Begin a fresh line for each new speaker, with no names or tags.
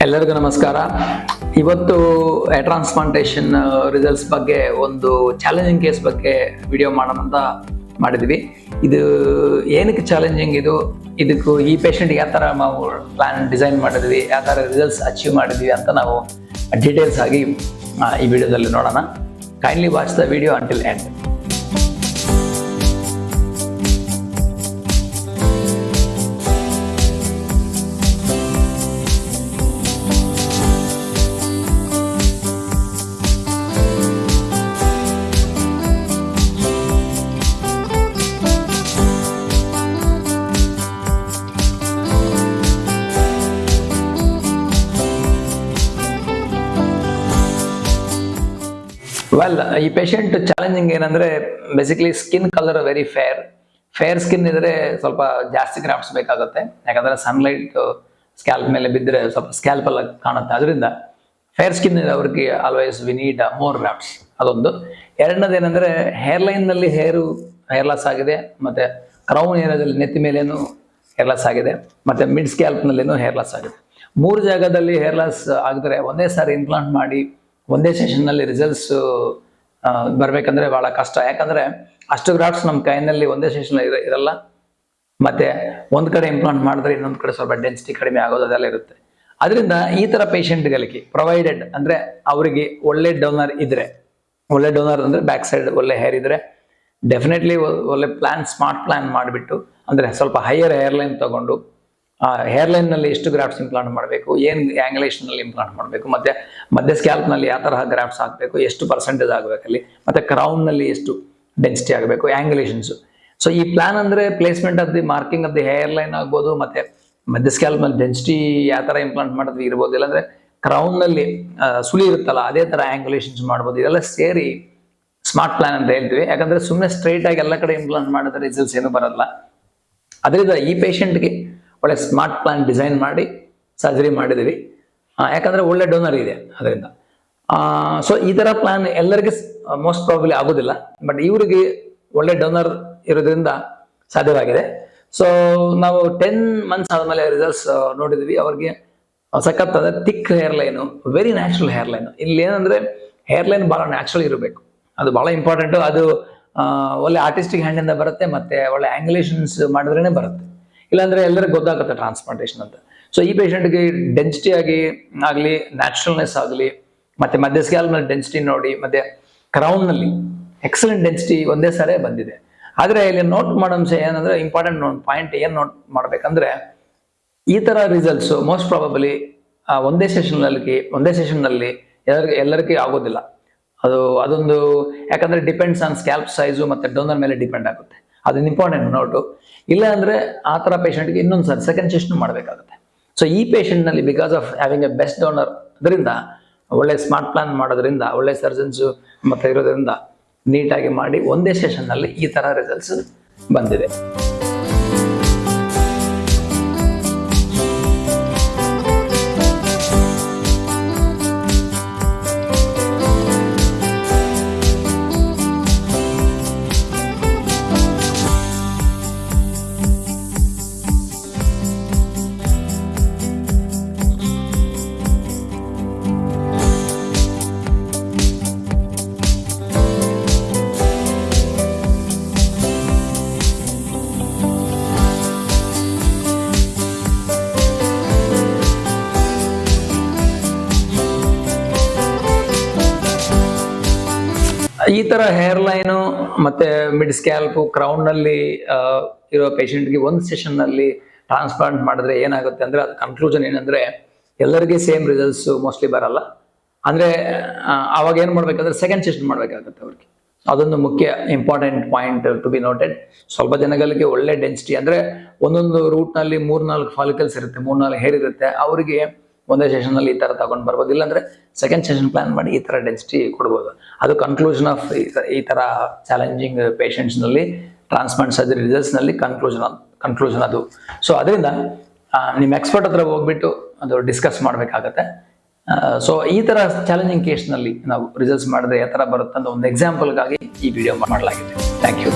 ಎಲ್ಲರಿಗೂ ನಮಸ್ಕಾರ. ಇವತ್ತು ಟ್ರಾನ್ಸ್ಪ್ಲಾಂಟೇಷನ್ ರಿಸಲ್ಟ್ಸ್ ಬಗ್ಗೆ ಒಂದು ಚಾಲೆಂಜಿಂಗ್ ಕೇಸ್ ಬಗ್ಗೆ ವಿಡಿಯೋ ಮಾಡೋಣ ಅಂತ ಮಾಡಿದ್ವಿ. ಇದು ಏನಕ್ಕೆ ಚಾಲೆಂಜಿಂಗ್, ಇದಕ್ಕೂ ಈ ಪೇಷಂಟ್ಗೆ ಯಾವ ಥರ ನಾವು ಪ್ಲಾನ್ ಡಿಸೈನ್ ಮಾಡಿದ್ವಿ, ಯಾವ ಥರ ರಿಸಲ್ಟ್ಸ್ ಅಚೀವ್ ಮಾಡಿದ್ವಿ ಅಂತ ನಾವು ಡೀಟೇಲ್ಸ್ ಆಗಿ ಈ ವಿಡಿಯೋದಲ್ಲಿ ನೋಡೋಣ. Kindly watch the video until end. Well, ಈ ಪೇಷಂಟ್ ಚಾಲೆಂಜಿಂಗ್ ಏನಂದ್ರೆ basically skin colour very fair skin ಇದ್ರೆ ಸ್ವಲ್ಪ ಜಾಸ್ತಿ ಗ್ರಾಫ್ಟ್ಸ್ ಬೇಕಾಗುತ್ತೆ. ಯಾಕಂದ್ರೆ ಸನ್ಲೈಟ್ ಸ್ಕ್ಯಾಲ್ಪ್ ಮೇಲೆ ಬಿದ್ದರೆ ಸ್ವಲ್ಪ ಸ್ಕ್ಯಾಲ್ಪ್ ಎಲ್ಲ ಕಾಣುತ್ತೆ. ಅದರಿಂದ ಫೇರ್ ಸ್ಕಿನ್ ಅವ್ರಿಗೆ always we need more grafts. ಅದೊಂದು. ಎರಡನೇದೇನೆಂದ್ರೆ ಹೇರ್ಲೈನ್ ನಲ್ಲಿ ಹೇರ್ ಲಾಸ್ ಆಗಿದೆ, ಮತ್ತೆ ಕ್ರೌನ್ ಏರಿಯಾದಲ್ಲಿ ನೆತ್ತಿ ಮೇಲೇನು ಹೇರ್ ಲಾಸ್ ಆಗಿದೆ, ಮತ್ತೆ ಮಿಡ್ ಸ್ಕ್ಯಾಲ್ಪ್ ನಲ್ಲೇನು ಹೇರ್ ಲಾಸ್ ಆಗಿದೆ. 3 ಜಾಗದಲ್ಲಿ ಹೇರ್ ಲಾಸ್ ಆಗಿದ್ರೆ ಒಂದೇ ಸಾರಿ ಇಂಪ್ಲಾಂಟ್ ಮಾಡಿ ಒಂದೇ ಸೆಷನ್ನಲ್ಲಿ ರಿಸಲ್ಟ್ಸ್ ಬರ್ಬೇಕಂದ್ರೆ ಬಹಳ ಕಷ್ಟ. ಯಾಕಂದ್ರೆ ಅಷ್ಟು ಗ್ರಾಫ್ಟ್ಸ್ ನಮ್ಮ ಕೈನಲ್ಲಿ ಒಂದೇ ಸೆಷನ್ ಇರಲ್ಲ. ಮತ್ತೆ ಒಂದ್ ಕಡೆ ಇಂಪ್ಲಾಂಟ್ ಮಾಡಿದ್ರೆ ಇನ್ನೊಂದ್ ಕಡೆ ಸ್ವಲ್ಪ ಡೆನ್ಸಿಟಿ ಕಡಿಮೆ ಆಗೋದು ಅದೆಲ್ಲ ಇರುತ್ತೆ. ಅದರಿಂದ ಈ ತರ ಪೇಷಂಟ್ಗಳಿಗೆ ಪ್ರೊವೈಡೆಡ್ ಅಂದ್ರೆ ಅವರಿಗೆ ಒಳ್ಳೆ ಡೋನರ್ ಅಂದ್ರೆ ಬ್ಯಾಕ್ ಸೈಡ್ ಒಳ್ಳೆ ಹೇರ್ ಇದ್ರೆ ಡೆಫಿನೆಟ್ಲಿ ಒಳ್ಳೆ ಸ್ಮಾರ್ಟ್ ಪ್ಲಾನ್ ಮಾಡಿಬಿಟ್ಟು, ಅಂದ್ರೆ ಸ್ವಲ್ಪ ಹೈಯರ್ ಹೇರ್ಲೈನ್ ತಗೊಂಡು ಹೇರ್ಲೈನ್ ನಲ್ಲಿ ಎಷ್ಟು ಗ್ರಾಫ್ಟ್ಸ್ ಇಂಪ್ಲಾಂಟ್ ಮಾಡಬೇಕು, ಏನ್ ಆಂಗ್ಯುಲೇಷನ್ ನಲ್ಲಿ ಇಂಪ್ಲಾಂಟ್ ಮಾಡಬೇಕು, ಮತ್ತೆ ಮಧ್ಯ ಸ್ಕ್ಯಾಲ್ಪ್ ನಲ್ಲಿ ಯಾವ ತರಹ ಗ್ರಾಫ್ಟ್ಸ್ ಹಾಕಬೇಕು, ಎಷ್ಟು ಪರ್ಸೆಂಟೇಜ್ ಆಗಬೇಕಲ್ಲಿ, ಮತ್ತೆ ಕ್ರೌನ್ ನಲ್ಲಿ ಎಷ್ಟು ಡೆನ್ಸಿಟಿ ಆಗಬೇಕು, ಆಂಗ್ಯುಲೇಷನ್ಸ್. ಸೊ ಈ ಪ್ಲಾನ್ ಅಂದ್ರೆ placement of the marking of the hairline ಆಗ್ಬೋದು, ಮತ್ತೆ ಮಧ್ಯ ಸ್ಕ್ಯಾಲ್ಪ್ ನಲ್ಲಿ ಡೆನ್ಸಿಟಿ ಯಾವ ತರ ಇಂಪ್ಲಾಂಟ್ ಮಾಡಿದ್ವಿ ಇರ್ಬೋದು, ಇಲ್ಲಾಂದ್ರೆ ಕ್ರೌನ್ ನಲ್ಲಿ ಸುಳಿ ಇರುತ್ತಲ್ಲ ಅದೇ ತರ ಆಂಗ್ಯುಲೇಷನ್ಸ್ ಮಾಡ್ಬೋದು. ಇದೆಲ್ಲ ಸೇರಿ ಸ್ಮಾರ್ಟ್ ಪ್ಲಾನ್ ಅಂತ ಹೇಳ್ತೀವಿ. ಯಾಕಂದ್ರೆ ಸುಮ್ಮನೆ ಸ್ಟ್ರೈಟ್ ಆಗಿ ಎಲ್ಲ ಕಡೆ ಇಂಪ್ಲಾಂಟ್ ಮಾಡಿದ್ರೆ ರಿಸಲ್ಟ್ಸ್ ಏನು ಬರಲ್ಲ. ಅದರಿಂದ ಈ ಪೇಷಂಟ್ಗೆ ಒಳ್ಳೆ ಸ್ಮಾರ್ಟ್ ಪ್ಲಾನ್ ಡಿಸೈನ್ ಮಾಡಿ ಸರ್ಜರಿ ಮಾಡಿದ್ವಿ. ಯಾಕಂದ್ರೆ ಒಳ್ಳೆ ಡೋನರ್ ಇದೆ ಅದರಿಂದ. ಸೊ ಈ ತರ ಪ್ಲಾನ್ ಎಲ್ಲರಿಗೆ ಮೋಸ್ಟ್ ಪ್ರಾಬಬ್ಲಿ ಆಗೋದಿಲ್ಲ, ಬಟ್ ಇವರಿಗೆ ಒಳ್ಳೆ ಡೋನರ್ ಇರೋದ್ರಿಂದ ಸಾಧ್ಯವಾಗಿದೆ. ಸೊ ನಾವು 10 months ಆದ್ಮೇಲೆ ರಿಸಲ್ಟ್ಸ್ ನೋಡಿದ್ವಿ. ಅವ್ರಿಗೆ ಸಖತ್ತಾದ ಥಿಕ್ ಹೇರ್ಲೈನು, ವೆರಿ ನ್ಯಾಚುರಲ್ ಹೇರ್ಲೈನ್. ಇಲ್ಲಿ ಏನಂದ್ರೆ ಹೇರ್ಲೈನ್ ಬಹಳ ನ್ಯಾಚುರಲ್ ಇರಬೇಕು, ಅದು ಬಹಳ ಇಂಪಾರ್ಟೆಂಟ್. ಅದು ಒಳ್ಳೆ ಆರ್ಟಿಸ್ಟಿಕ್ ಹ್ಯಾಂಡ್ ಇಂದ ಬರುತ್ತೆ, ಮತ್ತೆ ಒಳ್ಳೆ ಆಂಗ್ಯುಲೇಷನ್ಸ್ ಮಾಡಿದ್ರೇನೆ ಬರುತ್ತೆ. ಇಲ್ಲಾಂದ್ರೆ ಎಲ್ಲರಿಗೂ ಗೊತ್ತಾಗುತ್ತೆ ಟ್ರಾನ್ಸ್ಪ್ಲಾಂಟೇಷನ್ ಅಂತ. ಸೊ ಈ ಪೇಷಂಟ್ಗೆ ಡೆನ್ಸಿಟಿ ಆಗಲಿ ನ್ಯಾಚುರಲ್ನೆಸ್ ಆಗಲಿ, ಮತ್ತೆ ಮಧ್ಯ ಸ್ಕ್ಯಾಲ್ಪ್ ನಲ್ಲಿ ಡೆನ್ಸಿಟಿ ನೋಡಿ, ಮತ್ತೆ ಕ್ರೌನ್ ನಲ್ಲಿ ಎಕ್ಸಲೆಂಟ್ ಡೆನ್ಸಿಟಿ ಒಂದೇ ಸಾರಿ ಬಂದಿದೆ. ಆದ್ರೆ ಇಲ್ಲಿ ನೋಟ್ ಮಾಡೋ ಅಂಶ ಏನಂದ್ರೆ ಇಂಪಾರ್ಟೆಂಟ್ ಪಾಯಿಂಟ್ ಏನ್ ನೋಟ್ ಮಾಡ್ಬೇಕಂದ್ರೆ, ಈ ತರ ರಿಸಲ್ಟ್ಸ್ ಮೋಸ್ಟ್ ಪ್ರಾಬಬಲಿ ಒಂದೇ ಸೆಷನ್ ನಲ್ಲಿ ಎಲ್ಲರಿಗೂ ಆಗೋದಿಲ್ಲ. ಅದೊಂದು ಯಾಕಂದ್ರೆ ಡಿಪೆಂಡ್ಸ್ ಆನ್ ಸ್ಕ್ಯಾಲ್ಪ್ ಸೈಜು ಮತ್ತೆ ಡೋನರ್ ಮೇಲೆ ಡಿಪೆಂಡ್ ಆಗುತ್ತೆ. ಅದನ್ನ ಇಂಪಾರ್ಟೆಂಟ್ ನೋಟು. ಇಲ್ಲ ಅಂದ್ರೆ ಆ ತರ ಪೇಷಂಟ್ಗೆ ಇನ್ನೊಂದು ಸರಿ ಸೆಕೆಂಡ್ ಸೆಷನ್ ಮಾಡಬೇಕಾಗುತ್ತೆ. ಸೊ ಈ ಪೇಷಂಟ್ ನಲ್ಲಿ because of having A best donor, ಅದರಿಂದ ಒಳ್ಳೆ ಸ್ಮಾರ್ಟ್ ಪ್ಲಾನ್ ಮಾಡೋದ್ರಿಂದ, ಒಳ್ಳೆ ಸರ್ಜನ್ಸ್ ಮತ್ತೆ ಇರೋದ್ರಿಂದ ನೀಟಾಗಿ ಮಾಡಿ ಒಂದೇ ಸೆಷನ್ ನಲ್ಲಿ ಈ ತರ ರಿಸಲ್ಟ್ಸ್ ಬಂದಿದೆ. ಈ ತರ ಹೇರ್ ಲೈನು ಮತ್ತೆ ಮಿಡ್ ಸ್ಕ್ಯಾಲ್ಪ್ ಕ್ರೌನ್ ನಲ್ಲಿ ಇರೋ ಪೇಷಂಟ್ಗೆ ಒಂದು ಸೆಷನ್ ನಲ್ಲಿ ಟ್ರಾನ್ಸ್ಪ್ಲಾಂಟ್ ಮಾಡಿದ್ರೆ ಏನಾಗುತ್ತೆ ಅಂದ್ರೆ, ಅದು ಕನ್ಕ್ಲೂಷನ್ ಏನಂದ್ರೆ ಎಲ್ಲರಿಗೂ ಸೇಮ್ ರಿಸಲ್ಟ್ಸ್ ಮೋಸ್ಟ್ಲಿ ಬರಲ್ಲ. ಅಂದ್ರೆ ಅವಾಗ ಏನ್ ಮಾಡ್ಬೇಕಂದ್ರೆ ಸೆಕೆಂಡ್ ಸೆಷನ್ ಮಾಡ್ಬೇಕಾಗುತ್ತೆ ಅವ್ರಿಗೆ. ಅದೊಂದು ಮುಖ್ಯ important point to be noted. ಸ್ವಲ್ಪ ಜನಗಳಿಗೆ ಒಳ್ಳೆ ಡೆನ್ಸಿಟಿ ಅಂದ್ರೆ ಒಂದೊಂದು ರೂಟ್ ನಲ್ಲಿ 3-4 ಫಾಲಿಕಲ್ಸ್ ಇರುತ್ತೆ, 3-4 ಹೇರ್ ಇರುತ್ತೆ. ಅವರಿಗೆ ಒಂದೇ ಸೆಷನ್ ನಲ್ಲಿ ಈ ತರ ತಗೊಂಡ್ ಬರ್ಬೋದು. ಇಲ್ಲಾಂದ್ರೆ ಸೆಕೆಂಡ್ ಸೆಷನ್ ಪ್ಲಾನ್ ಮಾಡಿ ಈ ತರ ಡೆನ್ಸಿಟಿ ಕೊಡ್ಬೋದು. ಅದು ಕನ್ಕ್ಲೂಷನ್ ಆಫ್ ಈ ತರ ಚಾಲೆಂಜಿಂಗ್ ಪೇಷಂಟ್ಸ್ ನಲ್ಲಿ ಟ್ರಾನ್ಸ್ಪ್ಲಾಂಟ್ ಸರ್ಜರಿ ರಿಸಲ್ಟ್ಸ್ ನಲ್ಲಿ ಕನ್ಕ್ಲೂಷನ್ ಅದು. ಸೊ ಅದರಿಂದ ನಿಮ್ಮ ಎಕ್ಸ್ಪರ್ಟ್ ಹತ್ರ ಹೋಗ್ಬಿಟ್ಟು ಅದು ಡಿಸ್ಕಸ್ ಮಾಡ್ಬೇಕಾಗತ್ತೆ. ಸೊ ಈ ತರ ಚಾಲೆಂಜಿಂಗ್ ಕೇಸ್ ನಲ್ಲಿ ನಾವು ರಿಸಲ್ಟ್ಸ್ ಮಾಡಿದ್ರೆ ಯಾವ ತರ ಬರುತ್ತೆ ಅಂತ ಒಂದು ಎಕ್ಸಾಂಪಲ್ಗಾಗಿ ಈ ವಿಡಿಯೋ ಮಾಡಲಾಗಿದೆ. Thank you.